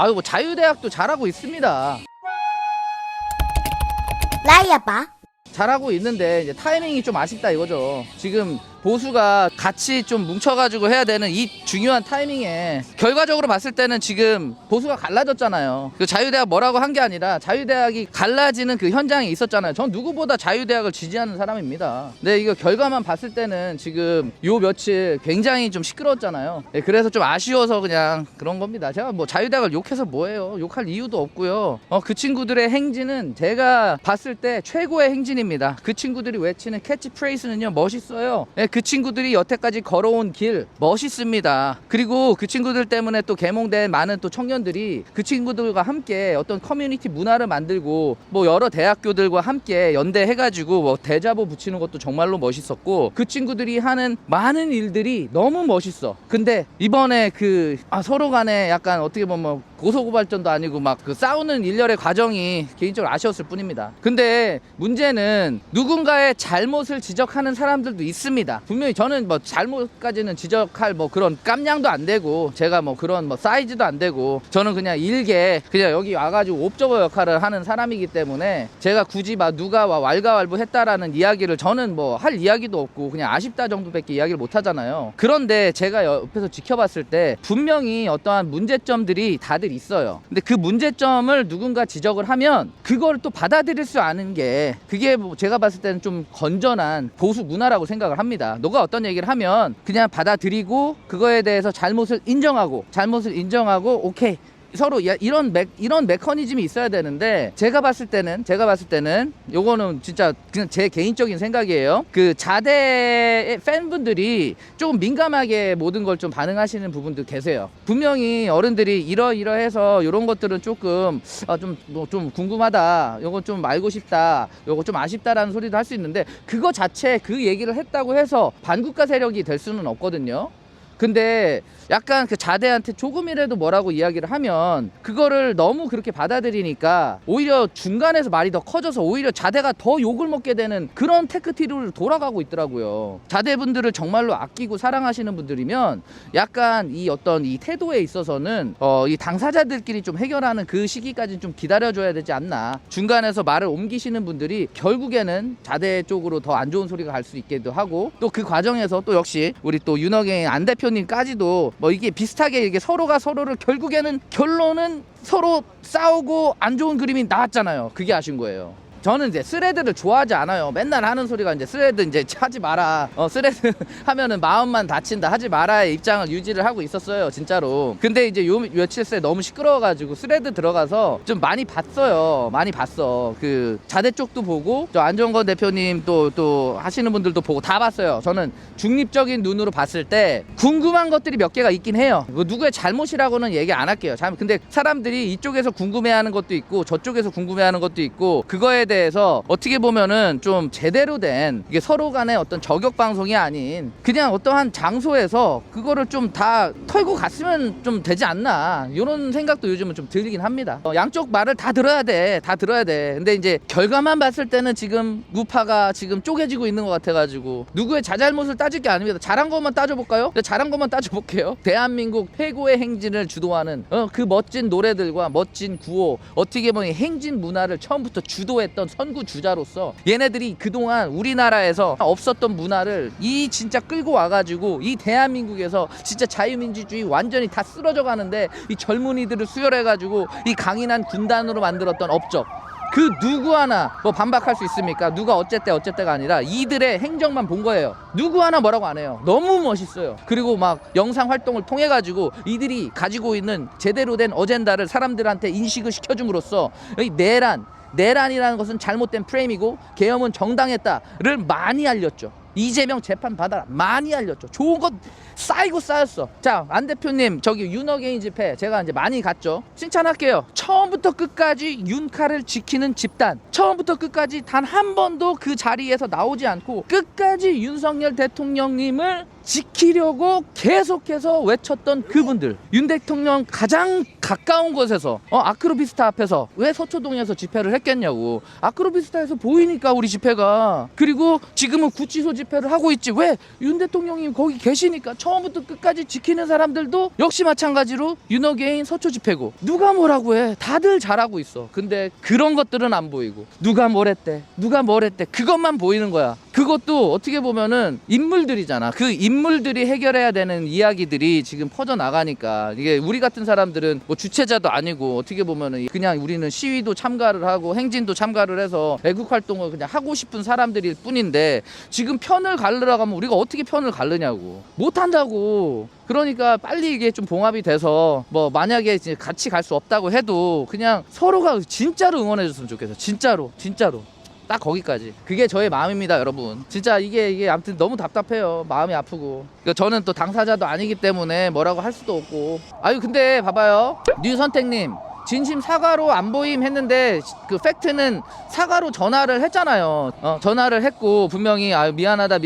아유 뭐 자유대학도 잘하고 있습니다. 라이아바. 잘하고 있는데 이제 타이밍이 좀 아쉽다 이거죠. 지금 보수가 같이 좀 뭉쳐가지고 해야 되는 이 중요한 타이밍에 결과적으로 봤을 때는 지금 보수가 갈라졌잖아요. 그 자유대학 뭐라고 한 게 아니라 자유대학이 갈라지는 그 현장에 있었잖아요. 전 누구보다 자유대학을 지지하는 사람입니다. 근데 이거 결과만 봤을 때는 지금 요 며칠 굉장히 좀 시끄러웠잖아요. 네, 그래서 좀 아쉬워서 그냥 그런 겁니다. 제가 뭐 자유대학을 욕해서 뭐해요. 욕할 이유도 없고요. 그 친구들의 행진은 제가 봤을 때 최고의 행진입니다. 그 친구들이 외치는 캐치프레이즈는요 멋있어요. 네, 그 친구들이 여태까지 걸어온 길 멋있습니다. 그리고 그 친구들 때문에 또 계몽된 많은 또 청년들이 그 친구들과 함께 어떤 커뮤니티 문화를 만들고 뭐 여러 대학교들과 함께 연대해가지고 뭐 대자보 붙이는 것도 정말로 멋있었고 그 친구들이 하는 많은 일들이 너무 멋있어. 근데 이번에 그 서로 간에 약간 어떻게 보면 뭐 고소고발전도 아니고 막 그 싸우는 일련의 과정이 개인적으로 아쉬웠을 뿐입니다. 근데 문제는 누군가의 잘못을 지적하는 사람들도 있습니다. 분명히 저는 뭐 잘못까지는 지적할 뭐 그런 깜냥도 안 되고 제가 뭐 그런 뭐 사이즈도 안 되고 저는 그냥 일개 그냥 여기 와가지고 옵저버 역할을 하는 사람이기 때문에 제가 굳이 막 누가 왈가왈부했다라는 이야기를 저는 뭐 할 이야기도 없고 그냥 아쉽다 정도밖에 이야기를 못 하잖아요. 그런데 제가 옆에서 지켜봤을 때 분명히 어떠한 문제점들이 다들 있어요. 근데 그 문제점을 누군가 지적을 하면 그걸 또 받아들일 수 아는 게 그게 뭐 제가 봤을 때는 좀 건전한 보수 문화라고 생각을 합니다. 누가 어떤 얘기를 하면 그냥 받아들이고 그거에 대해서 잘못을 인정하고 오케이 서로 이런 메커니즘이 있어야 되는데 제가 봤을 때는 요거는 진짜 그냥 제 개인적인 생각이에요. 그 자대 팬분들이 조금 민감하게 모든 걸 좀 반응하시는 부분도 계세요. 분명히 어른들이 이러해서 이런 것들은 조금 좀 궁금하다, 요거 좀 알고 싶다, 요거 좀 아쉽다라는 소리도 할 수 있는데 그거 자체 그 얘기를 했다고 해서 반국가 세력이 될 수는 없거든요. 근데 약간 그 자대한테 조금이라도 뭐라고 이야기를 하면 그거를 너무 그렇게 받아들이니까 오히려 중간에서 말이 더 커져서 오히려 자대가 더 욕을 먹게 되는 그런 테크티로 돌아가고 있더라고요. 자대분들을 정말로 아끼고 사랑하시는 분들이면 약간 이 어떤 이 태도에 있어서는 이 당사자들끼리 좀 해결하는 그 시기까지 좀 기다려줘야 되지 않나. 중간에서 말을 옮기시는 분들이 결국에는 자대 쪽으로 더 안 좋은 소리가 갈 수 있기도 하고 또 그 과정에서 또 역시 우리 또 윤호갱 안 대표님까지도 뭐 이게 비슷하게 이게 서로가 서로를 결론은 서로 싸우고 안 좋은 그림이 나왔잖아요. 그게 아쉬운 거예요. 저는 이제 스레드를 좋아하지 않아요. 맨날 하는 소리가 이제 스레드 이제 하지 마라. 스레드 하면은 마음만 다친다. 하지 마라의 입장을 유지를 하고 있었어요. 진짜로. 근데 이제 요 며칠 새 너무 시끄러워가지고 스레드 들어가서 좀 많이 봤어요. 많이 봤어. 그 자대 쪽도 보고 저 안정건 대표님 또 하시는 분들도 보고 다 봤어요. 저는 중립적인 눈으로 봤을 때 궁금한 것들이 몇 개가 있긴 해요. 뭐 누구의 잘못이라고는 얘기 안 할게요. 근데 사람들이 이쪽에서 궁금해하는 것도 있고 저쪽에서 궁금해하는 것도 있고 그거에 대해서 어떻게 보면은 좀 제대로 된 이게 서로 간의 어떤 저격 방송이 아닌 그냥 어떠한 장소에서 그거를 좀 다 털고 갔으면 좀 되지 않나 이런 생각도 요즘은 좀 들긴 합니다. 양쪽 말을 다 들어야 돼. 근데 이제 결과만 봤을 때는 지금 우파가 지금 쪼개지고 있는 것 같아가지고 누구의 자잘못을 따질 게 아닙니다. 잘한 것만 따져볼까요? 잘한 것만 따져볼게요. 대한민국 최고의 행진을 주도하는 그 멋진 노래들과 멋진 구호 어떻게 보면 행진 문화를 처음부터 주도했던 선구주자로서 얘네들이 그동안 우리나라에서 없었던 문화를 이 진짜 끌고 와가지고 이 대한민국에서 진짜 자유민주주의 완전히 다 쓰러져 가는데 이 젊은이들을 수혈해가지고 이 강인한 군단으로 만들었던 업적 그 누구 하나 뭐 반박할 수 있습니까? 누가 어쨌대가 아니라 이들의 행적만 본 거예요. 누구 하나 뭐라고 안 해요. 너무 멋있어요. 그리고 막 영상 활동을 통해 가지고 이들이 가지고 있는 제대로 된 어젠다를 사람들한테 인식을 시켜줌으로써 이 내란이라는 것은 잘못된 프레임이고 계엄은 정당했다를 많이 알렸죠. 이재명 재판 받아라 많이 알렸죠. 좋은 것 쌓였어. 자, 안 대표님 저기 윤어게인 집회 제가 이제 많이 갔죠. 칭찬할게요. 처음부터 끝까지 윤카를 지키는 집단, 처음부터 끝까지 단 한 번도 그 자리에서 나오지 않고 끝까지 윤석열 대통령님을 지키려고 계속해서 외쳤던 그분들, 윤 대통령 가장 가까운 곳에서 아크로비스타 앞에서 왜 서초동에서 집회를 했겠냐고. 아크로비스타에서 보이니까 우리 집회가. 그리고 지금은 구치소 집회를 하고 있지. 왜? 윤 대통령이 거기 계시니까. 처음부터 끝까지 지키는 사람들도 역시 마찬가지로 윤어게인 서초 집회고. 누가 뭐라고 해, 다들 잘하고 있어. 근데 그런 것들은 안 보이고, 누가 뭘 했대, 누가 뭘 했대, 그것만 보이는 거야. 그것도 어떻게 보면은 인물들이잖아. 그 인물들이 해결해야 되는 이야기들이 지금 퍼져나가니까, 이게 우리 같은 사람들은 뭐 주체자도 아니고, 어떻게 보면은 그냥 우리는 시위도 참가를 하고 행진도 참가를 해서 애국 활동을 그냥 하고 싶은 사람들일 뿐인데, 지금 편을 가르러 가면 우리가 어떻게 편을 가르냐고. 못한다고. 그러니까 빨리 이게 좀 봉합이 돼서, 뭐 만약에 이제 같이 갈 수 없다고 해도 그냥 서로가 진짜로 응원해 줬으면 좋겠어. 진짜로 딱 거기까지. 그게 저의 마음입니다, 여러분. 진짜 이게 아무튼 너무 답답해요. 마음이 아프고. 그러니까 저는 또 당사자도 아니기 때문에 뭐라고 할 수도 없고. 아유, 근데 봐봐요, 류선택님 진심 사과로 안 보임 했는데, 그 팩트는 사과로 전화를 했잖아요. 전화를 했고 분명히 미안하다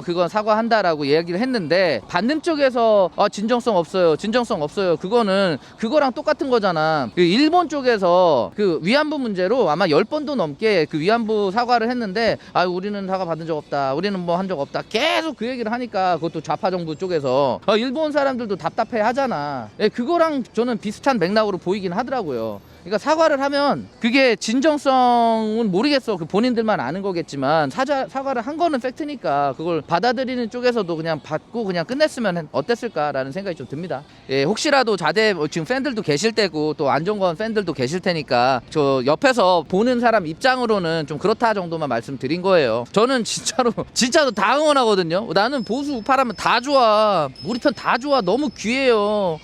그건 사과한다라고 이야기를 했는데, 받는 쪽에서 진정성 없어요 그거는 그거랑 똑같은 거잖아. 그 일본 쪽에서 그 위안부 문제로 아마 10번도 넘게 그 위안부 사과를 했는데, 우리는 사과 받은 적 없다, 우리는 뭐 한 적 없다, 계속 그 얘기를 하니까, 그것도 좌파 정부 쪽에서 일본 사람들도 답답해 하잖아. 그거랑 저는 비슷한 맥락으로 보이긴 하더라고요. 그러니까 사과를 하면 그게 진정성은 모르겠어. 그 본인들만 아는 거겠지만, 사과를 한 거는 팩트니까 그걸 받아들이는 쪽에서도 그냥 받고 그냥 끝냈으면 어땠을까라는 생각이 좀 듭니다. 혹시라도 자대 지금 팬들도 계실 테고 또 안종건 팬들도 계실 테니까, 저 옆에서 보는 사람 입장으로는 좀 그렇다 정도만 말씀드린 거예요. 저는 진짜로 다 응원하거든요. 나는 보수 우파라면 다 좋아. 우리 편 다 좋아. 너무 귀해요.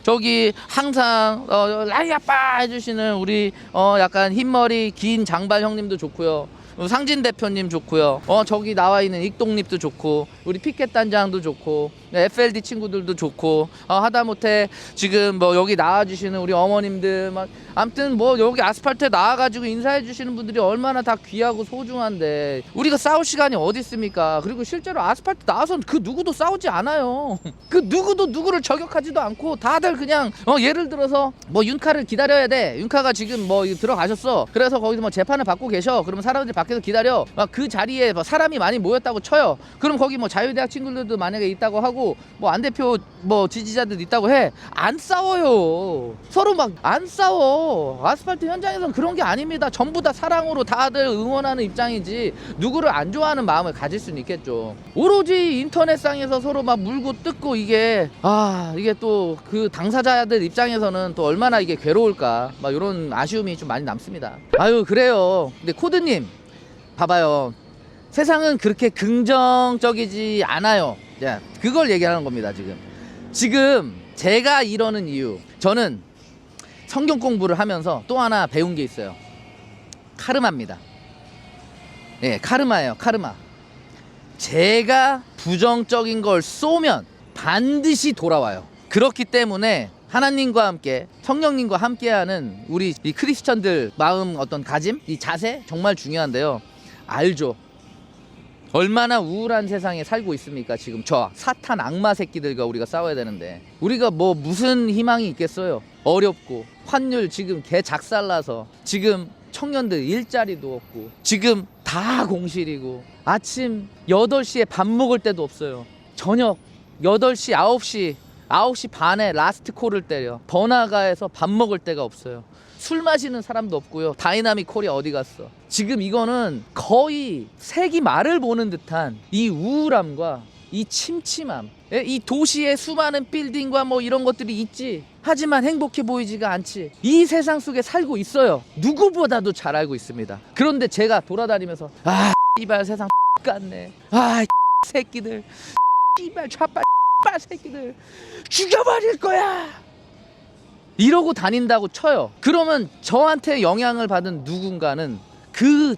저기 항상 라이 아빠 해주시는 우리 약간 흰머리 긴 장발 형님도 좋고요. 상진 대표님 좋고요. 저기 나와 있는 익동립도 좋고, 우리 피켓 단장도 좋고, FLD 친구들도 좋고, 하다못해 지금 뭐 여기 나와주시는 우리 어머님들, 막 아무튼 뭐 여기 아스팔트에 나와가지고 인사해주시는 분들이 얼마나 다 귀하고 소중한데, 우리가 싸울 시간이 어디 있습니까? 그리고 실제로 아스팔트 나와서는 그 누구도 싸우지 않아요. 그 누구도 누구를 저격하지도 않고, 다들 그냥 예를 들어서 뭐 윤카를 기다려야 돼. 윤카가 지금 뭐 들어가셨어. 그래서 거기서 뭐 재판을 받고 계셔. 그러면 사람들이 밖에서 기다려. 그 자리에 사람이 많이 모였다고 쳐요. 그럼 거기 뭐 자유대학 친구들도 만약에 있다고 하고, 뭐 안 대표 뭐 지지자들 있다고 해. 안 싸워요. 서로 막 안 싸워. 아스팔트 현장에서는 그런 게 아닙니다. 전부 다 사랑으로 다들 응원하는 입장이지, 누구를 안 좋아하는 마음을 가질 수는 있겠죠. 오로지 인터넷상에서 서로 막 물고 뜯고, 이게 또 그 당사자들 입장에서는 또 얼마나 이게 괴로울까, 막 이런 아쉬움이 좀 많이 남습니다. 그래요. 근데 코드님 봐봐요, 세상은 그렇게 긍정적이지 않아요. 그걸 얘기하는 겁니다. 지금 제가 이러는 이유, 저는 성경 공부를 하면서 또 하나 배운 게 있어요. 카르마입니다. 카르마예요. 카르마. 제가 부정적인 걸 쏘면 반드시 돌아와요. 그렇기 때문에 하나님과 함께, 성령님과 함께하는 우리 이 크리스천들 마음, 어떤 가짐, 이 자세 정말 중요한데요. 알죠? 얼마나 우울한 세상에 살고 있습니까? 지금 저 사탄 악마 새끼들과 우리가 싸워야 되는데, 우리가 뭐 무슨 희망이 있겠어요? 어렵고, 환율 지금 개 작살나서 지금 청년들 일자리도 없고, 지금 다 공실이고, 아침 8시에 밥 먹을 때도 없어요. 저녁 8시 9시 반에 라스트 콜을 때려. 번화가에서 밥 먹을 데가 없어요. 술 마시는 사람도 없고요. 다이나믹 콜이 어디 갔어? 지금 이거는 거의 세기 말을 보는 듯한 이 우울함과 이 침침함, 이 도시의 수많은 빌딩과 뭐 이런 것들이 있지, 하지만 행복해 보이지가 않지. 이 세상 속에 살고 있어요. 누구보다도 잘 알고 있습니다. 그런데 제가 돌아다니면서 이발 세상 같네, 새끼들, 이발 좌빨 새끼들 죽여버릴 거야, 이러고 다닌다고 쳐요. 그러면 저한테 영향을 받은 누군가는 그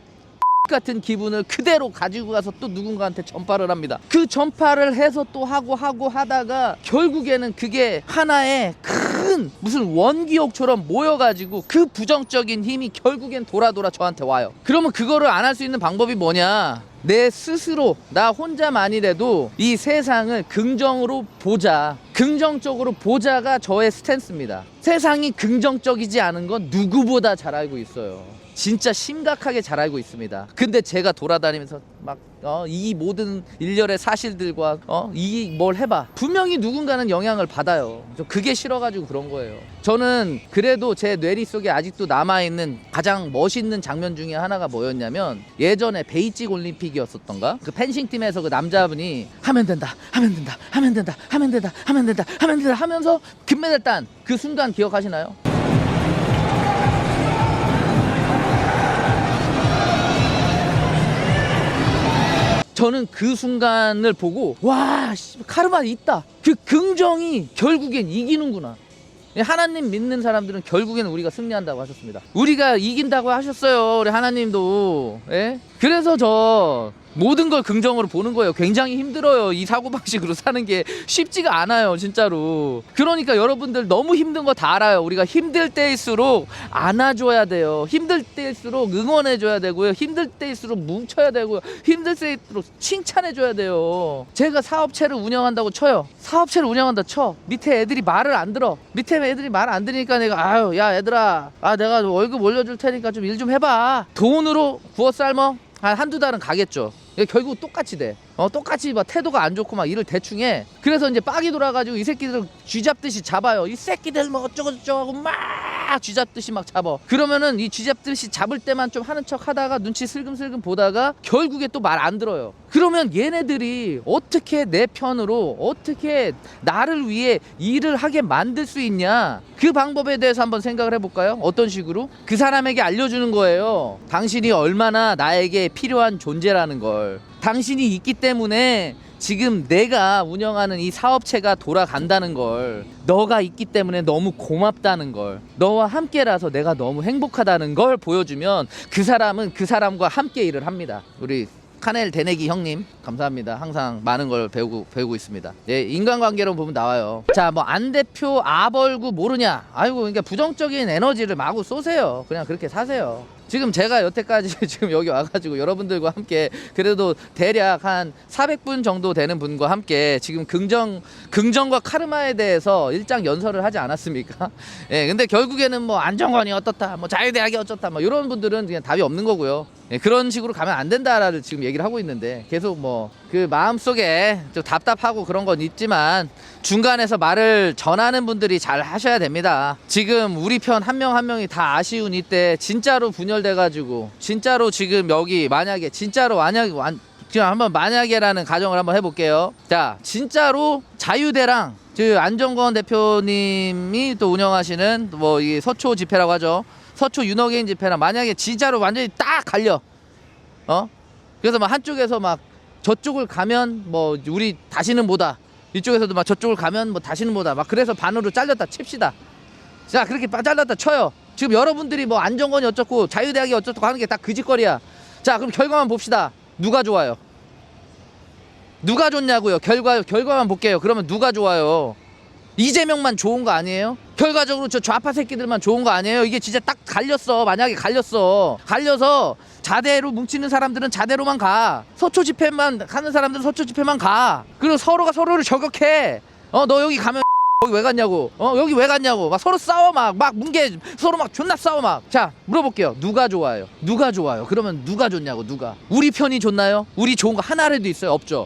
같은 기분을 그대로 가지고 가서 또 누군가한테 전파를 합니다. 그 전파를 해서 또 하고 하다가 결국에는 그게 하나의 큰 무슨 원기옥처럼 모여가지고 그 부정적인 힘이 결국엔 돌아 저한테 와요. 그러면 그거를 안 할 수 있는 방법이 뭐냐? 내 스스로 나 혼자만이라도 이 세상을 긍정으로 보자, 긍정적으로 보자가 저의 스탠스입니다. 세상이 긍정적이지 않은 건 누구보다 잘 알고 있어요. 진짜 심각하게 잘 알고 있습니다. 근데 제가 돌아다니면서 막 이 모든 일련의 사실들과 이 뭘 해봐, 분명히 누군가는 영향을 받아요. 그게 싫어가지고 그런 거예요. 저는 그래도 제 뇌리 속에 아직도 남아있는 가장 멋있는 장면 중에 하나가 뭐였냐면, 예전에 베이직 올림픽이었었던가, 그 펜싱팀에서 그 남자분이 하면 된다, 하면 된다, 하면 된다, 하면 된다, 하면 된다, 하면 된다 하면서 금메달 딴 그 순간 기억하시나요? 저는 그 순간을 보고 와, 카르마 있다. 그 긍정이 결국엔 이기는구나. 하나님 믿는 사람들은 결국에는 우리가 승리한다고 하셨습니다. 우리가 이긴다고 하셨어요, 우리 하나님도. 예? 그래서 저 모든 걸 긍정으로 보는 거예요. 굉장히 힘들어요. 이 사고방식으로 사는 게 쉽지가 않아요, 진짜로. 그러니까 여러분들 너무 힘든 거 다 알아요. 우리가 힘들 때일수록 안아줘야 돼요. 힘들 때일수록 응원해줘야 되고요. 힘들 때일수록 뭉쳐야 되고요. 힘들 때일수록 칭찬해줘야 돼요. 제가 사업체를 운영한다고 쳐요. 사업체를 운영한다 쳐. 밑에 애들이 말을 안 들어. 밑에 애들이 말을 안 들으니까 내가 아유, 야 얘들아, 내가 월급 올려줄 테니까 좀 일 좀 해봐. 돈으로 구워 삶어 한두 달은 가겠죠. 결국 똑같이 돼. 똑같이 막 태도가 안 좋고 막 일을 대충 해. 그래서 이제 빡이 돌아가지고 이 새끼들 쥐잡듯이 잡아요. 이 새끼들 뭐 어쩌고저쩌고 하고 막 쥐잡듯이 막 잡아. 그러면은 이 쥐잡듯이 잡을 때만 좀 하는 척 하다가 눈치 슬금슬금 보다가 결국에 또 말 안 들어요. 그러면 얘네들이 어떻게 내 편으로, 어떻게 나를 위해 일을 하게 만들 수 있냐, 그 방법에 대해서 한번 생각을 해볼까요? 어떤 식으로? 그 사람에게 알려주는 거예요. 당신이 얼마나 나에게 필요한 존재라는 걸. 당신이 있기 때문에 지금 내가 운영하는 이 사업체가 돌아간다는 걸, 너가 있기 때문에 너무 고맙다는 걸, 너와 함께라서 내가 너무 행복하다는 걸 보여주면 그 사람은 그 사람과 함께 일을 합니다. 우리 카넬 데네기 형님 감사합니다. 항상 많은 걸 배우고 있습니다. 예, 인간관계로 보면 나와요. 자, 뭐 안 대표 아벌구 모르냐, 아이고, 그러니까 부정적인 에너지를 마구 쏘세요. 그냥 그렇게 사세요. 지금 제가 여태까지 지금 여기 와가지고 여러분들과 함께 그래도 대략 한 400분 정도 되는 분과 함께 지금 긍정과 카르마에 대해서 일장 연설을 하지 않았습니까? 예, 근데 결국에는 뭐 안정권이 어떻다, 뭐 자유대학이 어쩌다, 뭐 이런 분들은 그냥 답이 없는 거고요. 예, 그런 식으로 가면 안 된다라는 지금 얘기를 하고 있는데, 계속 뭐 그 마음속에 좀 답답하고 그런 건 있지만 중간에서 말을 전하는 분들이 잘 하셔야 됩니다. 지금 우리 편 한 명 한 명이 다 아쉬운 이때 진짜로 분열돼가지고, 진짜로 지금 여기 만약에 진짜로 지금 한번 만약에라는 가정을 한번 해볼게요. 자, 진짜로 자유대랑 그 안정권 대표님이 또 운영하시는 뭐 이 서초 집회라고 하죠. 서초 윤호개인 집회랑 만약에 진짜로 완전히 딱 갈려. 그래서 막 한쪽에서 막 저쪽을 가면 뭐 우리 다시는 뭐다, 이쪽에서도 막 저쪽을 가면 뭐 다시는 뭐다, 막 그래서 반으로 잘렸다 칩시다. 자, 그렇게 잘렸다 쳐요. 지금 여러분들이 뭐 안정권이 어쩌고 자유대학이 어쩌고 하는 게 다 그 짓거리야. 자, 그럼 결과만 봅시다. 누가 좋아요? 누가 좋냐고요? 결과만 볼게요. 그러면 누가 좋아요? 이재명만 좋은 거 아니에요? 결과적으로 저 좌파 새끼들만 좋은 거 아니에요? 이게 진짜 딱 갈렸어. 만약에 갈려서 자대로 뭉치는 사람들은 자대로만 가. 서초 집회만 가는 사람들은 서초 집회만 가. 그리고 서로가 서로를 저격해. 너 여기 가면 여기 왜 갔냐고. 여기 왜 갔냐고. 막 서로 싸워. 막 뭉개. 서로 막 존나 싸워. 막. 자, 물어볼게요. 누가 좋아요? 누가 좋아요? 그러면 누가 좋냐고. 누가. 우리 편이 좋나요? 우리 좋은 거 하나라도 있어요? 없죠.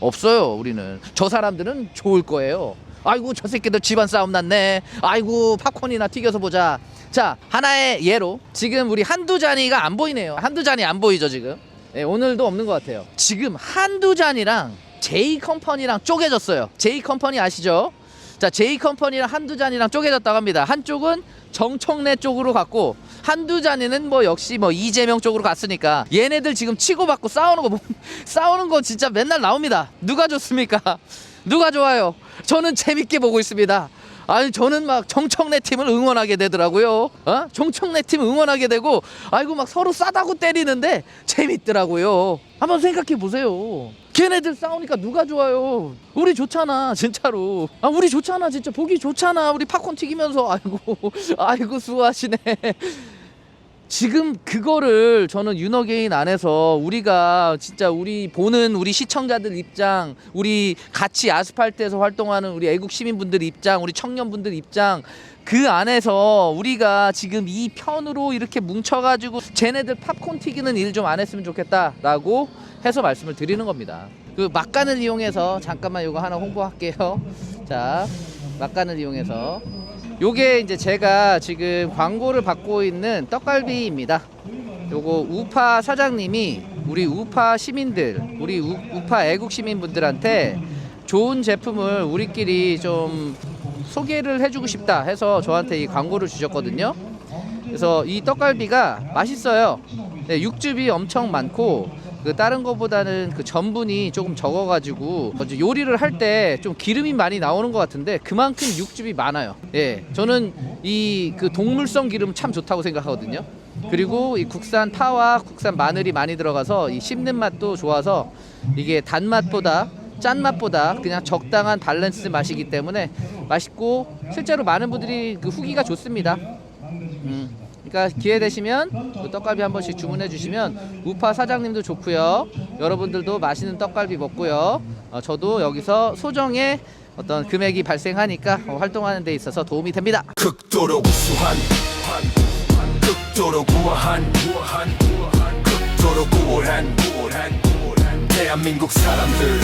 없어요. 우리는. 저 사람들은 좋을 거예요. 아이고, 저 새끼들 집안 싸움 났네. 아이고, 팝콘이나 튀겨서 보자. 자, 하나의 예로 지금 우리 한두잔이가 안 보이네요. 한두잔이 안 보이죠 지금. 네, 오늘도 없는 것 같아요. 지금 한두잔이랑 제이컴퍼니랑 쪼개졌어요. 제이컴퍼니 아시죠? 자, 제이컴퍼니랑 한두잔이랑 쪼개졌다고 합니다. 한쪽은 정청래 쪽으로 갔고, 한두잔이는 뭐 역시 뭐 이재명 쪽으로 갔으니까 얘네들 지금 치고받고 싸우는 거 진짜 맨날 나옵니다. 누가 좋습니까? 누가 좋아요? 저는 재밌게 보고 있습니다. 아니, 저는 막 정청래 팀을 응원하게 되더라고요. 정청래 팀 응원하게 되고, 아이고, 막 서로 싸다고 때리는데 재밌더라고요. 한번 생각해 보세요. 걔네들 싸우니까 누가 좋아요? 우리 좋잖아, 진짜로. 우리 좋잖아, 진짜 보기 좋잖아. 우리 팝콘 튀기면서. 아이고 수고하시네. 지금 그거를 저는 윤어게인 안에서 우리가 진짜 우리 보는 우리 시청자들 입장, 우리 같이 아스팔트에서 활동하는 우리 애국 시민분들 입장, 우리 청년분들 입장, 그 안에서 우리가 지금 이 편으로 이렇게 뭉쳐가지고 쟤네들 팝콘 튀기는 일 좀 안 했으면 좋겠다라고 해서 말씀을 드리는 겁니다. 그 막간을 이용해서 잠깐만 이거 하나 홍보할게요. 자, 막간을 이용해서 요게 이제 제가 지금 광고를 받고 있는 떡갈비입니다. 요거 우파 사장님이 우리 우파 시민들, 우리 우파 애국 시민분들한테 좋은 제품을 우리끼리 좀 소개를 해주고 싶다 해서 저한테 이 광고를 주셨거든요. 그래서 이 떡갈비가 맛있어요. 네, 육즙이 엄청 많고 그 다른 거보다는 그 전분이 조금 적어가지고 요리를 할 때 좀 기름이 많이 나오는 것 같은데 그만큼 육즙이 많아요. 예, 저는 이 그 동물성 기름 참 좋다고 생각하거든요. 그리고 이 국산 파와 국산 마늘이 많이 들어가서 이 씹는 맛도 좋아서 이게 단맛보다 짠맛보다 그냥 적당한 밸런스 맛이기 때문에 맛있고 실제로 많은 분들이 그 후기가 좋습니다. 그러니까 기회 되시면 그 떡갈비 한 번씩 주문해 주시면 우파 사장님도 좋고요. 여러분들도 맛있는 떡갈비 먹고요. 저도 여기서 소정의 어떤 금액이 발생하니까 활동하는 데 있어서 도움이 됩니다. 극도로 우수한 극도로 우아한 극도로 우월한 대한민국 사람들